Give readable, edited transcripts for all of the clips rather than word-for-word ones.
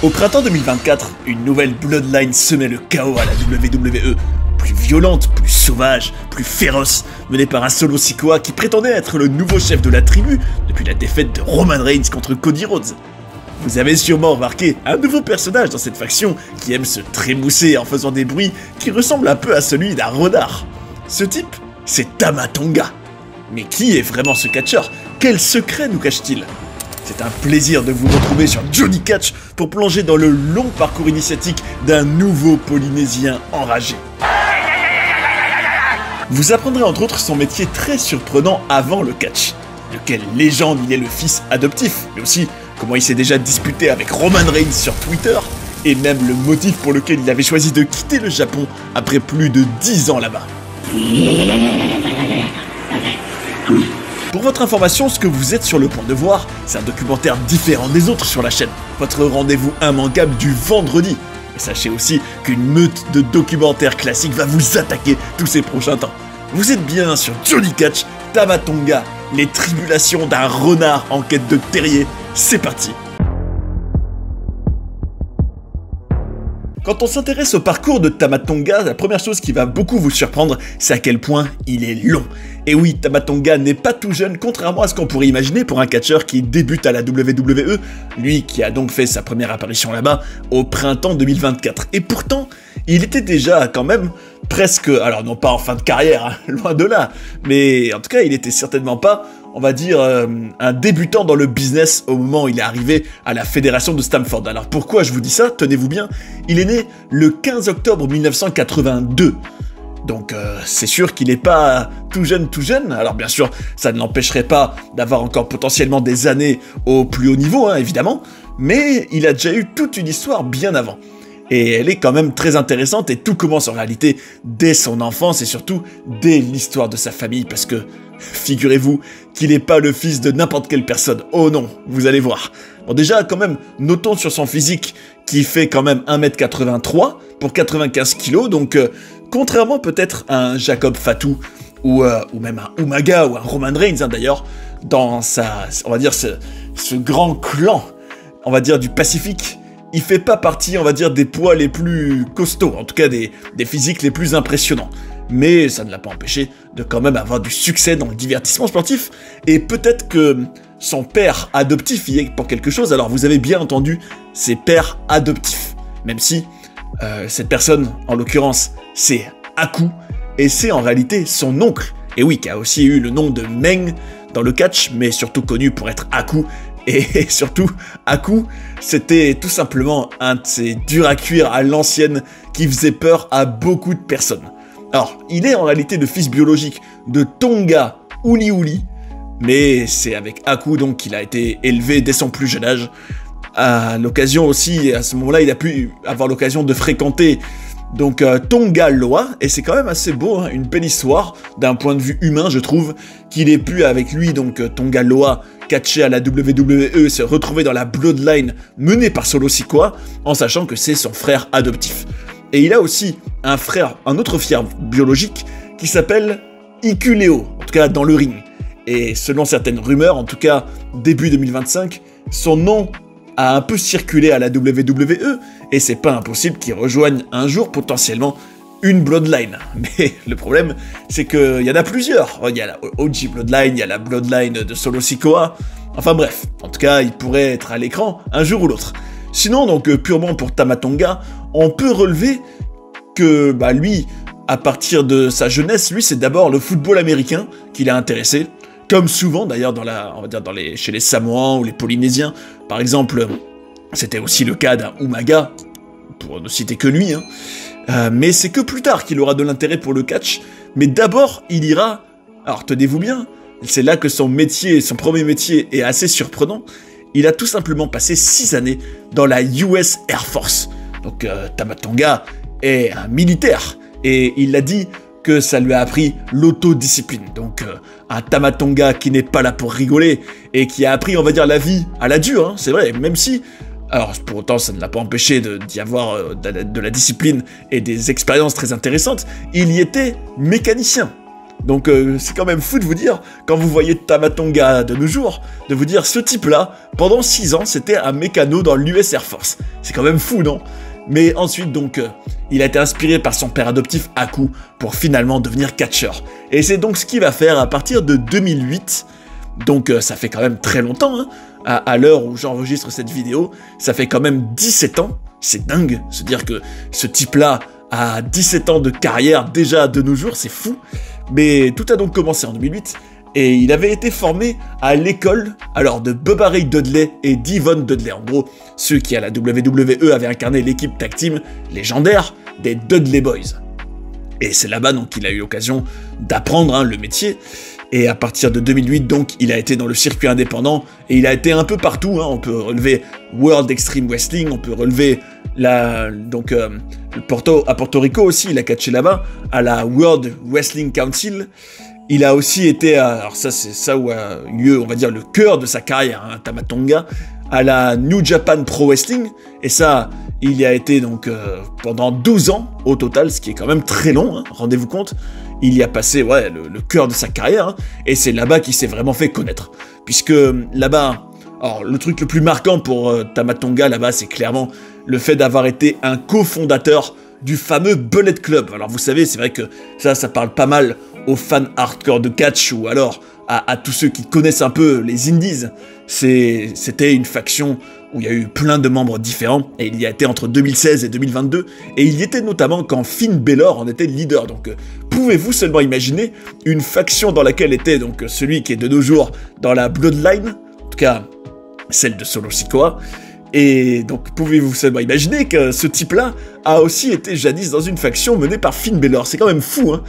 Au printemps 2024, une nouvelle Bloodline semait le chaos à la WWE. Plus violente, plus sauvage, plus féroce, menée par un Solo Sikoa qui prétendait être le nouveau chef de la tribu depuis la défaite de Roman Reigns contre Cody Rhodes. Vous avez sûrement remarqué un nouveau personnage dans cette faction qui aime se trémousser en faisant des bruits qui ressemblent un peu à celui d'un renard. Ce type, c'est Tama Tonga. Mais qui est vraiment ce catcheur? Quel secret nous cache-t-il? C'est un plaisir de vous retrouver sur Johnny Catch pour plonger dans le long parcours initiatique d'un nouveau Polynésien enragé. Vous apprendrez entre autres son métier très surprenant avant le catch. De quelle légende il est le fils adoptif, mais aussi comment il s'est déjà disputé avec Roman Reigns sur Twitter, et même le motif pour lequel il avait choisi de quitter le Japon après plus de 10 ans là-bas. Pour votre information, ce que vous êtes sur le point de voir, c'est un documentaire différent des autres sur la chaîne. Votre rendez-vous immanquable du vendredi. Mais sachez aussi qu'une meute de documentaires classiques va vous attaquer tous ces prochains temps. Vous êtes bien sur Johnny Catch, Tama Tonga, les tribulations d'un renard en quête de terrier. C'est parti! Quand on s'intéresse au parcours de Tama Tonga, la première chose qui va beaucoup vous surprendre, c'est à quel point il est long. Et oui, Tama Tonga n'est pas tout jeune, contrairement à ce qu'on pourrait imaginer pour un catcheur qui débute à la WWE, lui qui a donc fait sa première apparition là-bas au printemps 2024. Et pourtant, il était déjà quand même presque, alors non pas en fin de carrière, hein, loin de là, mais en tout cas il était certainement pas, on va dire, un débutant dans le business au moment où il est arrivé à la fédération de Stamford. Alors pourquoi je vous dis ça? Tenez-vous bien, il est né le 15 octobre 1982. Donc c'est sûr qu'il n'est pas tout jeune. Alors bien sûr, ça ne l'empêcherait pas d'avoir encore potentiellement des années au plus haut niveau, hein, évidemment, mais il a déjà eu toute une histoire bien avant. Et elle est quand même très intéressante et tout commence en réalité dès son enfance et surtout dès l'histoire de sa famille parce que, figurez-vous qu'il n'est pas le fils de n'importe quelle personne. Oh non, vous allez voir. Bon déjà, quand même, notons sur son physique qui fait quand même 1m83 pour 95 kg, donc contrairement peut-être à un Jacob Fatu ou même un Umaga ou un Roman Reigns hein, d'ailleurs, dans sa, on va dire, ce grand clan, on va dire, du Pacifique, il fait pas partie, on va dire, des poids les plus costauds, en tout cas des physiques les plus impressionnants. Mais ça ne l'a pas empêché de quand même avoir du succès dans le divertissement sportif, et peut-être que son père adoptif y est pour quelque chose, alors vous avez bien entendu, ses pères adoptifs. Même si cette personne, en l'occurrence, c'est Haku, et c'est en réalité son oncle, et oui, qui a aussi eu le nom de Meng dans le catch, mais surtout connu pour être Haku. Et surtout, Haku, c'était tout simplement un de ces durs à cuire à l'ancienne qui faisait peur à beaucoup de personnes. Alors, il est en réalité le fils biologique de Tonga Uliuli, mais c'est avec Haku donc qu'il a été élevé dès son plus jeune âge. À l'occasion aussi, à ce moment-là, il a pu avoir l'occasion de fréquenter donc Tonga Loa, et c'est quand même assez beau, hein, une belle histoire d'un point de vue humain, je trouve, qu'il ait pu avec lui, donc Tonga Loa, catcher à la WWE, se retrouver dans la Bloodline menée par Solo Sikoa, en sachant que c'est son frère adoptif. Et il a aussi un frère, un autre frère biologique, qui s'appelle Ikuleo, en tout cas dans le ring. Et selon certaines rumeurs, en tout cas début 2025, son nom a un peu circulé à la WWE, et c'est pas impossible qu'il rejoigne un jour potentiellement une Bloodline. Mais le problème, c'est qu'il y en a plusieurs. Il y a la OG Bloodline, il y a la Bloodline de Solo Sikoa. Enfin bref, en tout cas, il pourrait être à l'écran un jour ou l'autre. Sinon, donc purement pour Tama Tonga, on peut relever que lui, à partir de sa jeunesse, lui, c'est d'abord le football américain qui l'a intéressé. Comme souvent d'ailleurs on va dire chez les Samoans ou les Polynésiens. Par exemple, c'était aussi le cas d'un Umaga, pour ne citer que lui, hein. Mais c'est que plus tard qu'il aura de l'intérêt pour le catch. Mais d'abord, il ira... Alors tenez-vous bien, c'est là que son premier métier est assez surprenant. Il a tout simplement passé 6 années dans la US Air Force. Donc Tama Tonga est un militaire. Et il l'a dit que ça lui a appris l'autodiscipline. Donc un Tama Tonga qui n'est pas là pour rigoler et qui a appris, on va dire, la vie à la dure, hein, c'est vrai, même si... Alors, pour autant, ça ne l'a pas empêché d'y avoir de la discipline et des expériences très intéressantes. Il y était mécanicien. Donc c'est quand même fou de vous dire, quand vous voyez Tama Tonga de nos jours, de vous dire ce type-là, pendant 6 ans, c'était un mécano dans l'US Air Force. C'est quand même fou, non? Mais ensuite, donc, il a été inspiré par son père adoptif Haku pour finalement devenir catcheur. Et c'est donc ce qu'il va faire à partir de 2008. Donc ça fait quand même très longtemps, hein. À l'heure où j'enregistre cette vidéo, ça fait quand même 17 ans. C'est dingue, se dire que ce type-là a 17 ans de carrière déjà de nos jours, c'est fou. Mais tout a donc commencé en 2008, et il avait été formé à l'école alors de Bubba Ray Dudley et Devon Dudley. En gros, ceux qui à la WWE avaient incarné l'équipe tag team légendaire des Dudley Boys. Et c'est là-bas donc qu'il a eu l'occasion d'apprendre le métier. Et à partir de 2008, donc, il a été dans le circuit indépendant, et il a été un peu partout, hein. On peut relever World Extreme Wrestling, on peut relever à Porto Rico aussi, il a catché là-bas, à la World Wrestling Council. Il a aussi été, alors ça c'est ça où a eu lieu, on va dire, le cœur de sa carrière, hein, Tama Tonga, à la New Japan Pro Wrestling, et ça, il y a été donc pendant 12 ans au total, ce qui est quand même très long, hein, rendez-vous compte. Il y a passé le cœur de sa carrière, hein, et c'est là-bas qu'il s'est vraiment fait connaître. Puisque là-bas, alors le truc le plus marquant pour Tama Tonga là-bas, c'est clairement le fait d'avoir été un cofondateur du fameux Bullet Club. Alors vous savez, c'est vrai que ça parle pas mal aux fans hardcore de catch, ou alors à tous ceux qui connaissent un peu les indies. C'était une faction où il y a eu plein de membres différents, et il y a été entre 2016 et 2022, et il y était notamment quand Finn Balor en était leader. Donc pouvez-vous seulement imaginer une faction dans laquelle était donc celui qui est de nos jours dans la Bloodline, en tout cas celle de Solo Sikoa, et donc pouvez-vous seulement imaginer que ce type-là a aussi été jadis dans une faction menée par Finn Balor. C'est quand même fou, hein.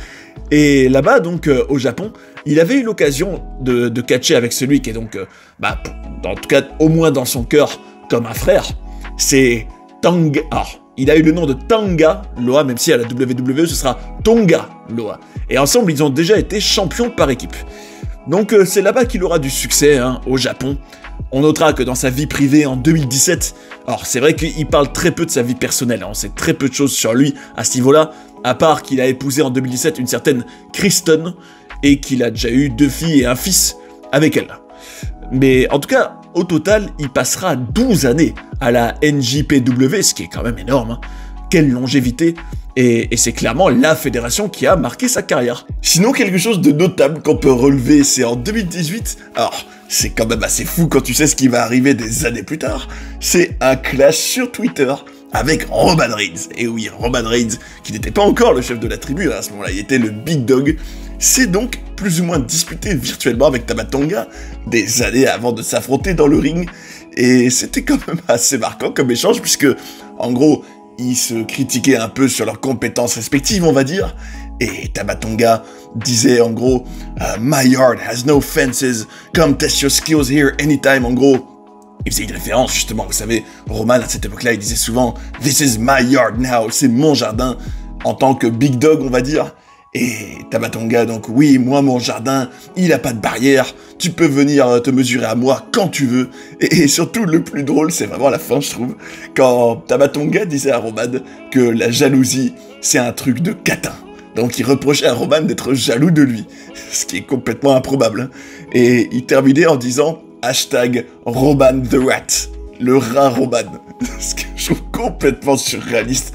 Et là-bas, donc, au Japon, il avait eu l'occasion de catcher avec celui qui est donc, en tout cas, au moins dans son cœur, comme un frère. C'est Tanga. Alors, il a eu le nom de Tanga Loa, même si à la WWE, ce sera Tonga Loa. Et ensemble, ils ont déjà été champions par équipe. Donc, c'est là-bas qu'il aura du succès, hein, au Japon. On notera que dans sa vie privée en 2017, alors c'est vrai qu'il parle très peu de sa vie personnelle, hein, on sait très peu de choses sur lui à ce niveau-là, à part qu'il a épousé en 2017 une certaine Kristen, et qu'il a déjà eu 2 filles et un fils avec elle. Mais en tout cas, au total, il passera 12 années à la NJPW, ce qui est quand même énorme, hein. Quelle longévité, et c'est clairement la fédération qui a marqué sa carrière. Sinon, quelque chose de notable qu'on peut relever, c'est en 2018, alors c'est quand même assez fou quand tu sais ce qui va arriver des années plus tard, c'est un clash sur Twitter avec Roman Reigns. Et oui, Roman Reigns, qui n'était pas encore le chef de la tribu, hein, à ce moment-là, il était le Big Dog, s'est donc plus ou moins disputé virtuellement avec Tama Tonga des années avant de s'affronter dans le ring, et c'était quand même assez marquant comme échange, puisque, en gros, ils se critiquaient un peu sur leurs compétences respectives, on va dire, et Tama Tonga disait en gros « My yard has no fences, come test your skills here anytime », en gros. Il faisait une référence justement, vous savez, Roman à cette époque-là, il disait souvent « This is my yard now », c'est mon jardin, en tant que big dog, on va dire. Et Tama Tonga, donc oui, moi mon jardin, il a pas de barrière, tu peux venir te mesurer à moi quand tu veux. Et surtout le plus drôle, c'est vraiment à la fin, je trouve, quand Tama Tonga disait à Roman que la jalousie, c'est un truc de catin. Donc il reprochait à Roman d'être jaloux de lui, ce qui est complètement improbable. Et il terminait en disant hashtag Roman the Rat, le rat Roman, ce que je trouve complètement surréaliste,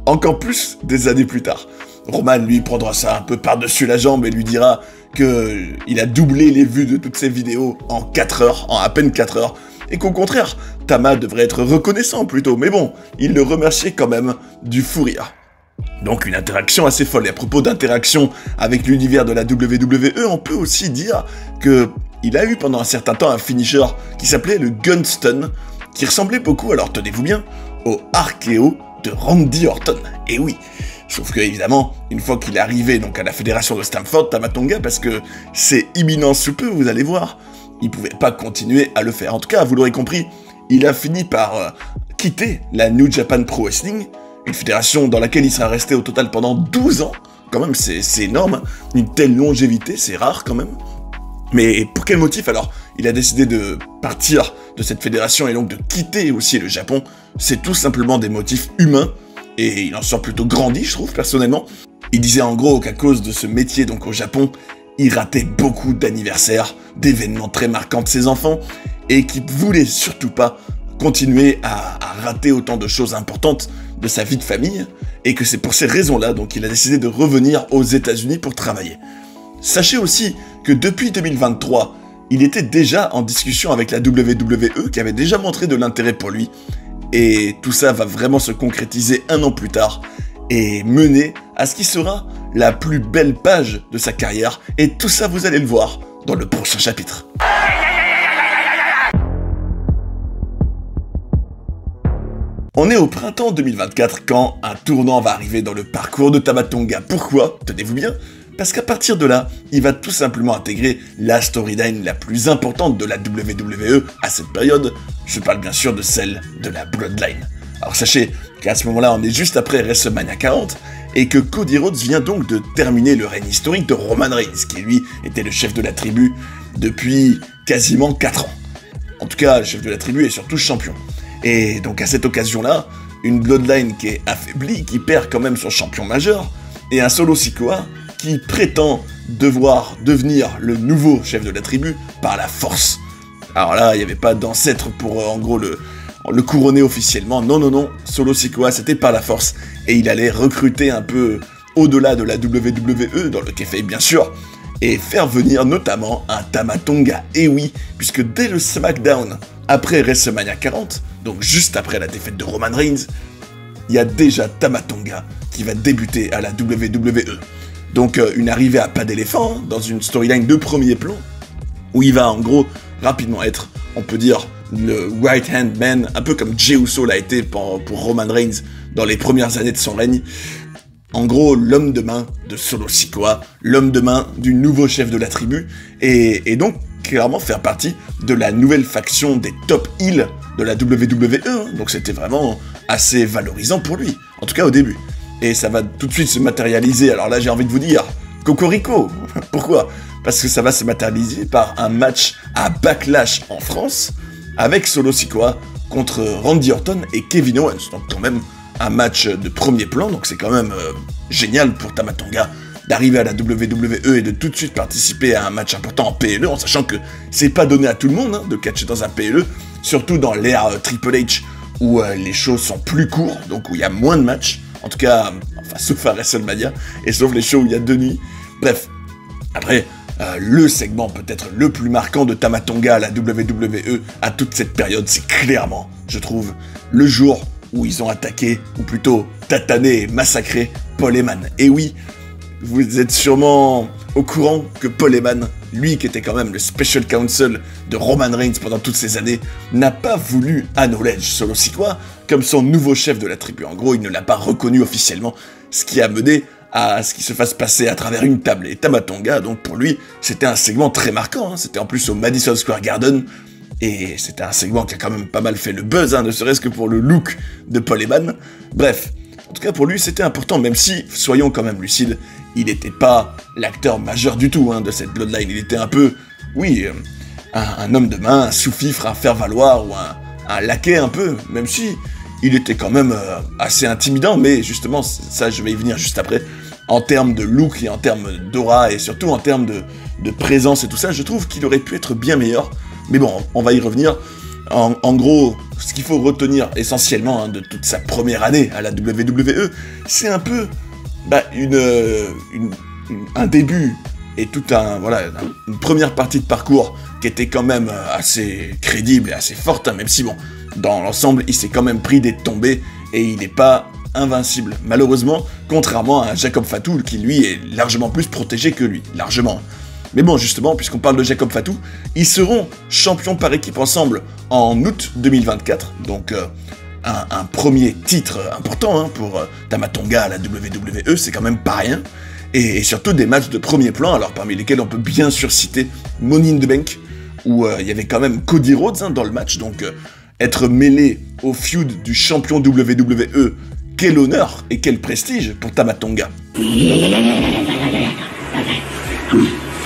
encore plus des années plus tard. Roman, lui, prendra ça un peu par-dessus la jambe et lui dira qu'il a doublé les vues de toutes ses vidéos en 4 heures, en à peine 4 heures, et qu'au contraire, Tama devrait être reconnaissant plutôt, mais bon, il le remerciait quand même du fou rire. Donc une interaction assez folle, et à propos d'interaction avec l'univers de la WWE, on peut aussi dire qu'il a eu pendant un certain temps un finisher qui s'appelait le Gunstun, qui ressemblait beaucoup, alors tenez-vous bien, au RKO de Randy Orton, et oui. Sauf que, évidemment, une fois qu'il est arrivé donc à la fédération de Stamford, Tama Tonga, parce que c'est imminent sous peu, vous allez voir, il pouvait pas continuer à le faire. En tout cas, vous l'aurez compris, il a fini par quitter la New Japan Pro Wrestling, une fédération dans laquelle il sera resté au total pendant 12 ans. Quand même, c'est énorme, une telle longévité, c'est rare quand même. Mais pour quel motif alors il a décidé de partir de cette fédération et donc de quitter aussi le Japon? C'est tout simplement des motifs humains. Et il en sort plutôt grandi, je trouve, personnellement. Il disait en gros qu'à cause de ce métier donc au Japon, il ratait beaucoup d'anniversaires, d'événements très marquants de ses enfants, et qu'il voulait surtout pas continuer à rater autant de choses importantes de sa vie de famille, et que c'est pour ces raisons-là donc qu'il a décidé de revenir aux États-Unis pour travailler. Sachez aussi que depuis 2023, il était déjà en discussion avec la WWE qui avait déjà montré de l'intérêt pour lui, et tout ça va vraiment se concrétiser 1 an plus tard, et mener à ce qui sera la plus belle page de sa carrière, et tout ça vous allez le voir dans le prochain chapitre. On est au printemps 2024 quand un tournant va arriver dans le parcours de Tama Tonga. Pourquoi? Tenez-vous bien. Parce qu'à partir de là, il va tout simplement intégrer la storyline la plus importante de la WWE à cette période. Je parle bien sûr de celle de la Bloodline. Alors sachez qu'à ce moment-là, on est juste après WrestleMania 40, et que Cody Rhodes vient donc de terminer le règne historique de Roman Reigns, qui lui était le chef de la tribu depuis quasiment 4 ans. En tout cas, le chef de la tribu est surtout champion. Et donc à cette occasion-là, une Bloodline qui est affaiblie, qui perd quand même son champion majeur, et un Solo Sikoa qui prétend devoir devenir le nouveau chef de la tribu par la force. Alors là, il n'y avait pas d'ancêtre pour en gros le couronner officiellement. Non, non, non, Solo Sikoa c'était par la force, et il allait recruter un peu au-delà de la WWE, dans le kayfabe bien sûr, et faire venir notamment un Tama Tonga. Et oui, puisque dès le SmackDown, après WrestleMania 40, donc juste après la défaite de Roman Reigns, il y a déjà Tama Tonga qui va débuter à la WWE. Donc une arrivée à pas d'éléphant, dans une storyline de premier plan, où il va en gros rapidement être, on peut dire, le right-hand man, un peu comme Jey Uso l'a été pour Roman Reigns dans les premières années de son règne. En gros, l'homme de main de Solo Sikoa, l'homme de main du nouveau chef de la tribu, et donc clairement faire partie de la nouvelle faction des top heels de la WWE, donc c'était vraiment assez valorisant pour lui, en tout cas au début. Et ça va tout de suite se matérialiser, alors là j'ai envie de vous dire, Cocorico. Pourquoi? Parce que ça va se matérialiser par un match à Backlash en France, avec Solo Sikoa contre Randy Orton et Kevin Owens, donc quand même un match de premier plan, donc c'est quand même génial pour Tama Tonga d'arriver à la WWE et de tout de suite participer à un match important en PLE, en sachant que c'est pas donné à tout le monde de catcher dans un PLE, surtout dans l'ère Triple H, où les shows sont plus courts, donc où il y a moins de matchs, en tout cas, enfin sauf à WrestleMania, et sauf les shows où il y a 2 nuits. Bref, après, le segment peut-être le plus marquant de Tama Tonga à la WWE à toute cette période, c'est clairement, je trouve, le jour où ils ont attaqué, ou plutôt tatané et massacré Paul Heyman. Et oui, vous êtes sûrement au courant que Paul Heyman, lui qui était quand même le Special Counsel de Roman Reigns pendant toutes ces années, n'a pas voulu acknowledge Solo Sikoa comme son nouveau chef de la tribu. En gros, il ne l'a pas reconnu officiellement, ce qui a mené à ce qui se fasse passer à travers une table. Et Tama Tonga, donc pour lui, c'était un segment très marquant, c'était en plus au Madison Square Garden, et c'était un segment qui a quand même pas mal fait le buzz, ne serait-ce que pour le look de Paul Heyman. Bref, en tout cas pour lui c'était important, même si, soyons quand même lucides, il n'était pas l'acteur majeur du tout de cette Bloodline, il était un peu, oui, un homme de main, un sous-fifre, un faire-valoir, ou un laquais un peu, même si il était quand même assez intimidant, mais justement, ça je vais y venir juste après, en termes de look et en termes d'aura, et surtout en termes de présence et tout ça, je trouve qu'il aurait pu être bien meilleur. Mais bon, on va y revenir. En gros, ce qu'il faut retenir essentiellement de toute sa première année à la WWE, c'est un peu un début et une première partie de parcours qui était quand même assez crédible et assez forte, même si bon, dans l'ensemble, il s'est quand même pris des tombées et il n'est pas invincible, malheureusement, contrairement à Jacob Fatu qui lui est largement plus protégé que lui, largement. Mais bon, justement, puisqu'on parle de Jacob Fatu, ils seront champions par équipe ensemble en août 2024, donc un premier titre important pour Tama Tonga à la WWE, c'est quand même pas rien, et surtout des matchs de premier plan, alors parmi lesquels on peut bien sûr citer Money in the Bank, où il y avait quand même Cody Rhodes dans le match, donc être mêlé au feud du champion WWE, quel honneur et quel prestige pour Tama Tonga.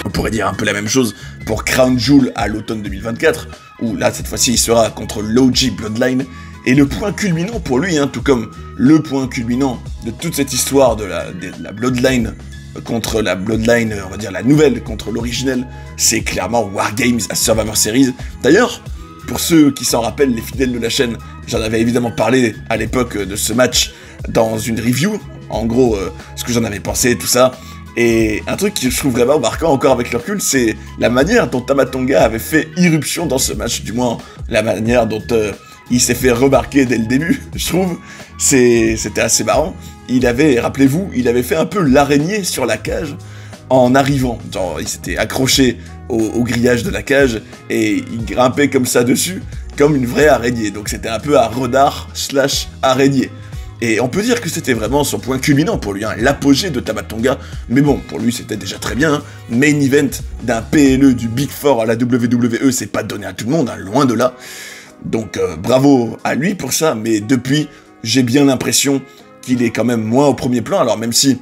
On pourrait dire un peu la même chose pour Crown Jewel à l'automne 2024, où là, cette fois-ci, il sera contre l'OG Bloodline, Et le point culminant pour lui, tout comme le point culminant de toute cette histoire de la Bloodline contre la Bloodline, on va dire la nouvelle contre l'originelle, c'est clairement Wargames à Survivor Series. D'ailleurs, pour ceux qui s'en rappellent, les fidèles de la chaîne, j'en avais évidemment parlé à l'époque de ce match dans une review, en gros, ce que j'en avais pensé, tout ça. Et un truc que je trouve vraiment marquant encore avec le recul, c'est la manière dont Tama Tonga avait fait irruption dans ce match, du moins la manière dont il s'est fait remarquer dès le début, je trouve. C'était assez marrant. Rappelez-vous, il avait fait un peu l'araignée sur la cage en arrivant. Genre, il s'était accroché au grillage de la cage et il grimpait comme ça dessus, comme une vraie araignée. Donc c'était un peu un renard / araignée. Et on peut dire que c'était vraiment son point culminant pour lui, l'apogée de Tama Tonga. Mais bon, pour lui c'était déjà très bien. Main event d'un PLE du Big Four à la WWE, c'est pas donné à tout le monde, loin de là. Donc bravo à lui pour ça, mais depuis, j'ai bien l'impression qu'il est quand même moins au premier plan. Alors même si,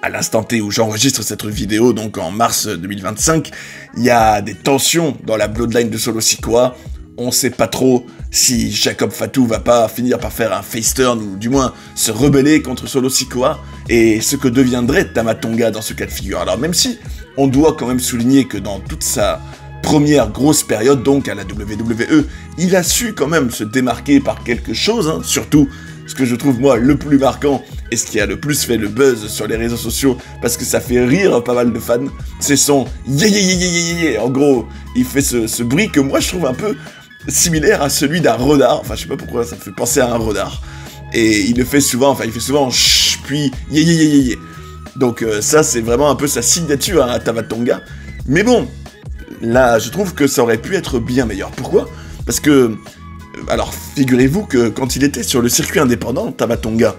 à l'instant T où j'enregistre cette vidéo, donc en mars 2025, il y a des tensions dans la Bloodline de Solo Sikoa. On sait pas trop si Jacob Fatu va pas finir par faire un face turn, ou du moins se rebeller contre Solo Sikoa, et ce que deviendrait Tama Tonga dans ce cas de figure. Alors même si, on doit quand même souligner que dans toute sa première grosse période, donc à la WWE, il a su quand même se démarquer par quelque chose, surtout ce que je trouve moi le plus marquant, et ce qui a le plus fait le buzz sur les réseaux sociaux, parce que ça fait rire pas mal de fans, c'est son yeah. En gros, il fait ce bruit que moi je trouve un peu similaire à celui d'un renard, enfin je sais pas pourquoi ça me fait penser à un renard, et il le fait souvent, il fait souvent chut, puis yeah. Donc ça c'est vraiment un peu sa signature à Tama Tonga, mais bon, là je trouve que ça aurait pu être bien meilleur. Pourquoi ? Parce que, alors figurez-vous que quand il était sur le circuit indépendant, Tama Tonga,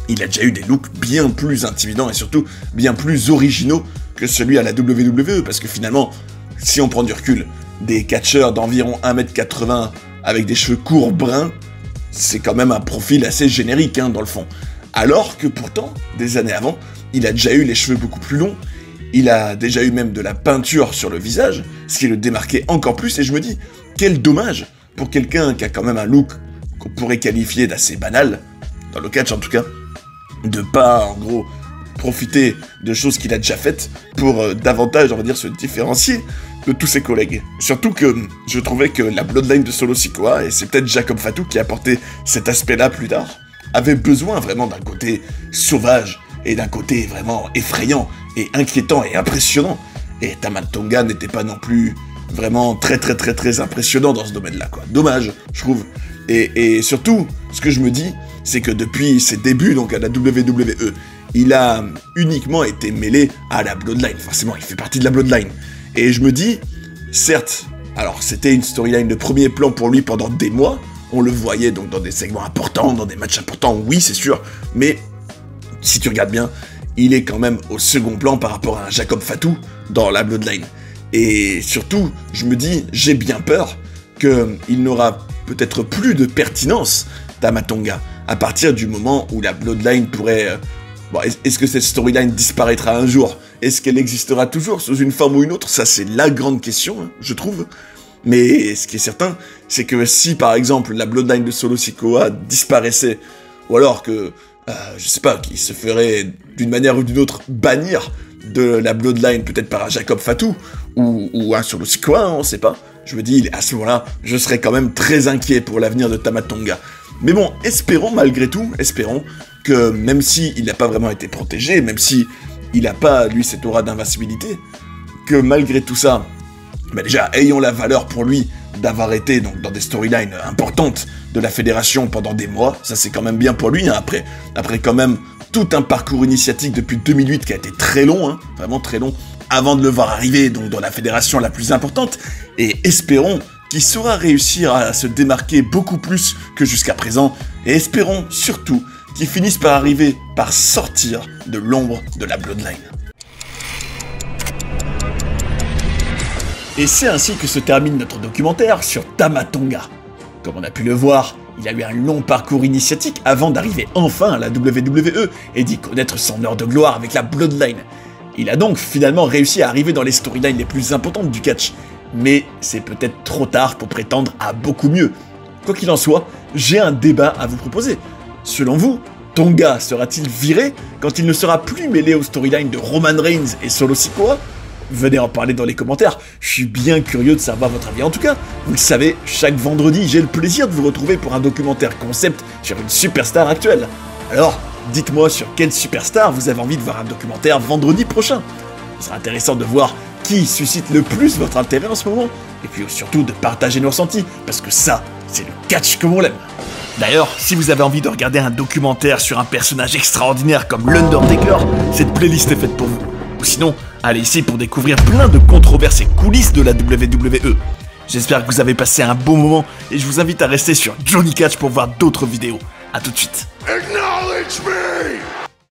il a déjà eu des looks bien plus intimidants et surtout bien plus originaux que celui à la WWE, parce que finalement, si on prend du recul, des catcheurs d'environ 1m80 avec des cheveux courts bruns, c'est quand même un profil assez générique dans le fond. Alors que pourtant, des années avant, il a déjà eu les cheveux beaucoup plus longs, il a déjà eu même de la peinture sur le visage, ce qui le démarquait encore plus, et je me dis, quel dommage pour quelqu'un qui a quand même un look qu'on pourrait qualifier d'assez banal, dans le catch en tout cas, de pas, en gros, profiter de choses qu'il a déjà faites pour davantage, on va dire, se différencier de tous ses collègues. Surtout que je trouvais que la Bloodline de Solo Sikoa, et c'est peut-être Jacob Fatu qui a apporté cet aspect-là plus tard, avait besoin vraiment d'un côté sauvage, et d'un côté vraiment effrayant, et inquiétant, et impressionnant. Et Tama Tonga n'était pas non plus vraiment très impressionnant dans ce domaine-là, quoi. Dommage, je trouve. Et surtout, ce que je me dis, c'est que depuis ses débuts, donc à la WWE, il a uniquement été mêlé à la Bloodline. Forcément, il fait partie de la Bloodline. Et je me dis, certes, alors c'était une storyline de premier plan pour lui pendant des mois, on le voyait donc dans des segments importants, dans des matchs importants, oui, c'est sûr, mais si tu regardes bien, il est quand même au second plan par rapport à un Jacob Fatu dans la Bloodline. Et surtout, je me dis, j'ai bien peur qu'il n'aura peut-être plus de pertinence, Tama Tonga, à partir du moment où la Bloodline pourrait... Bon, est-ce que cette storyline disparaîtra un jour? Est-ce qu'elle existera toujours sous une forme ou une autre? Ça, c'est la grande question, je trouve. Mais ce qui est certain, c'est que si, par exemple, la Bloodline de Solo Sikoa disparaissait, ou alors que, je sais pas, qu'il se ferait d'une manière ou d'une autre bannir de la Bloodline, peut-être par un Jacob Fatu, ou un Solo Sikoa, on sait pas. Je me dis, à ce moment-là, je serais quand même très inquiet pour l'avenir de Tama Tonga. Mais bon, espérons malgré tout, que même si il n'a pas vraiment été protégé, même si il n'a pas, lui, cette aura d'invincibilité, que malgré tout ça, bah déjà, ayons la valeur pour lui d'avoir été donc, dans des storylines importantes de la fédération pendant des mois, ça c'est quand même bien pour lui, après quand même tout un parcours initiatique depuis 2008 qui a été très long, vraiment très long, avant de le voir arriver donc, dans la fédération la plus importante, et espérons qu'il saura réussir à se démarquer beaucoup plus que jusqu'à présent, et espérons surtout qu'il finisse par arriver par sortir de l'ombre de la Bloodline. Et c'est ainsi que se termine notre documentaire sur Tama Tonga. Comme on a pu le voir, il a eu un long parcours initiatique avant d'arriver enfin à la WWE et d'y connaître son heure de gloire avec la Bloodline. Il a donc finalement réussi à arriver dans les storylines les plus importantes du catch, mais c'est peut-être trop tard pour prétendre à beaucoup mieux. Quoi qu'il en soit, j'ai un débat à vous proposer. Selon vous, Tonga sera-t-il viré quand il ne sera plus mêlé aux storylines de Roman Reigns et Solo Sikoa? Venez en parler dans les commentaires, je suis bien curieux de savoir votre avis. En tout cas, vous le savez, chaque vendredi, j'ai le plaisir de vous retrouver pour un documentaire concept sur une superstar actuelle. Alors, dites-moi sur quelle superstar vous avez envie de voir un documentaire vendredi prochain. Ce sera intéressant de voir qui suscite le plus votre intérêt en ce moment, et puis surtout de partager nos ressentis, parce que ça, c'est le catch comme on l'aime. D'ailleurs, si vous avez envie de regarder un documentaire sur un personnage extraordinaire comme l'Undertaker, cette playlist est faite pour vous. Ou sinon, allez ici pour découvrir plein de controverses et coulisses de la WWE. J'espère que vous avez passé un bon moment, et je vous invite à rester sur Johnny Catch pour voir d'autres vidéos. A tout de suite. Acknowledge me!